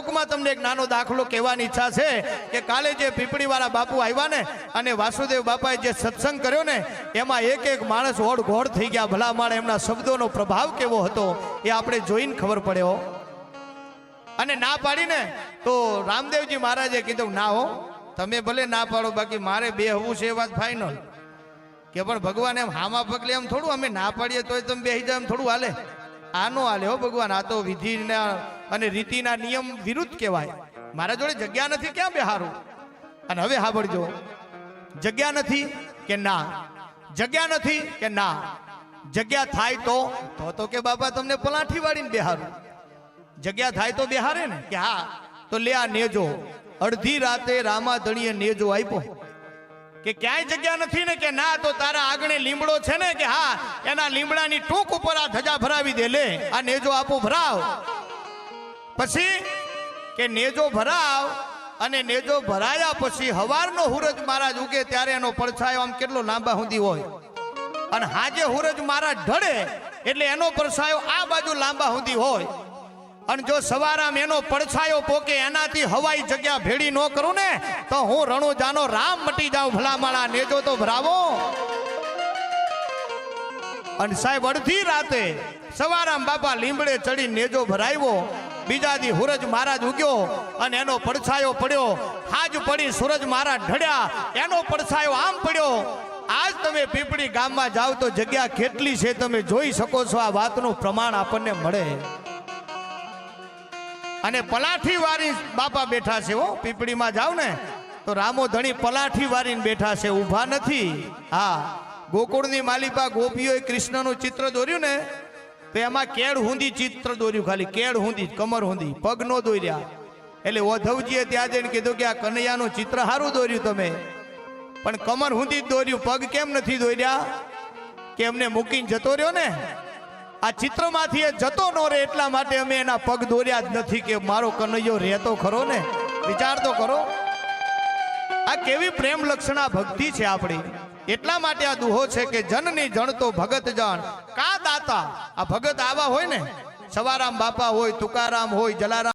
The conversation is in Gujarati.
ટૂંકમાં તમને એક નાનો દાખલો કહેવાની ઈચ્છા છે કે કાલે જે પીપળીવાળા બાપુ આવ્યા ને અને વાસુદેવ બાપાએ જે સત્સંગ કર્યો ને એમાં એક એક માણસ ઓઢ ઘોડ થઈ ગયા. ભલા માણે એમના શબ્દોનો પ્રભાવ કેવો હતો એ આપણે જોઈને ખબર પડ્યો. અને ના પાડીને તો રામદેવજી મહારાજે કીધું ના હો, તમે ભલે ના પાડો, બાકી મારે બેહવું છે એ વાત ફાઇનલ. કે પણ ભગવાન એમ હામા પગલે એમ થોડું અમે ના પાડીએ તોય તમે બેસી જાવ એમ થોડું હાલે? આ નો હાલે હો ભગવાન, આ તો વિધિના અને રીતિના નિયમ વિરુદ્ધ કહેવાય. મારા જોડે જગ્યા નથી, ક્યાં બેહારું? અને હવે સાંભળજો, જગ્યા નથી કે ના, જગ્યા નથી કે ના, જગ્યા થાય તો કે બાપા તમને પલાઠી વાળીને બેહારું. જગ્યા થાય તો બેહારે ને કે હા તો લે આ નેજો. અડધી રાતે રામાધણીએ નેજો આપ્યો કે ક્યાંય જગ્યા નથી ને કે ના, તો તારા આગળ લીમડો છે ને કે હા, એના લીમડાની ટૂંક ઉપર આ ધજા ભરાવી દે, લે આ નેજો આપો ભરાવ. પછી કે નેજો ભરાવ, અને નેજો ભરાયા પછી હવારનો હુરજ મહારાજ ઉગે ત્યારે એનો પડછાયો આમ કેટલો લાંબા સુધી હોય, અને હાજે હુરજ મહારાજ ઢળે એટલે એનો પડછાયો આ બાજુ લાંબા સુધી હોય. અને જો સવારામ એનો પડછાયો પોકે એનાથી હવાઈ જગ્યા ભેડી ન કરું ને તો હું રણુજાનો રામ મટી જાઉં. ભલા માળા નેજો તો ભરાવો. અને સાહેબ અડધી રાતે સવારામ બાપા લીમડે ચડી નેજો ભરાવ્યો. બીજા દી સૂરજ મહારાજ ઉગ્યો અને એનો પડછાયો પડ્યો. હાજ પડી સૂરજ મહારાજ ઢળ્યા, એનો પડછાયો આમ પડ્યો. આજ તમે પીપળી ગામમાં જાવ તો જગ્યા કેટલી છે તમે જોઈ શકો છો. આ વાતનું પ્રમાણ આપણને મળે. અને પલાઠી વારી બાપા બેઠા છે હો. પીપળીમાં જાવ ને તો રામો ધણી પલાઠી વારીને બેઠા છે, ઊભા નથી. હા, ગોકુળની માલિપા ગોપીઓએ કૃષ્ણનું ચિત્ર દોર્યું ને તો એમાં કેળ હુંદી ચિત્ર દોર્યું, ખાલી કેળ હુંદી, કમર હુંદી, પગ નો દોર્યા. એટલે ઓધવજીએ ત્યાં જઈને કીધું કે આ કનૈયાનું ચિત્ર સારું દોર્યું તમે, પણ કમર હુંદી જ દોર્યું, પગ કેમ નથી દોર્યા? કે એમને મૂકીને જતો રહ્યો ને, આ ચિત્રમાંથી એ જતો ન રહે એટલા માટે અમે એના પગ દોર્યા જ નથી, કે મારો કનૈયો રહેતો ખરો ને. વિચાર તો કરો, આ કેવી પ્રેમ લક્ષણા ભક્તિ છે આપણી. એટલા માટે આ દુહો છે કે જનની જણતો ભગત જણ કા દાતા. આ ભગત આવા હોય ને, સવારામ બાપા હોય, તુકારામ હોય, જલારામ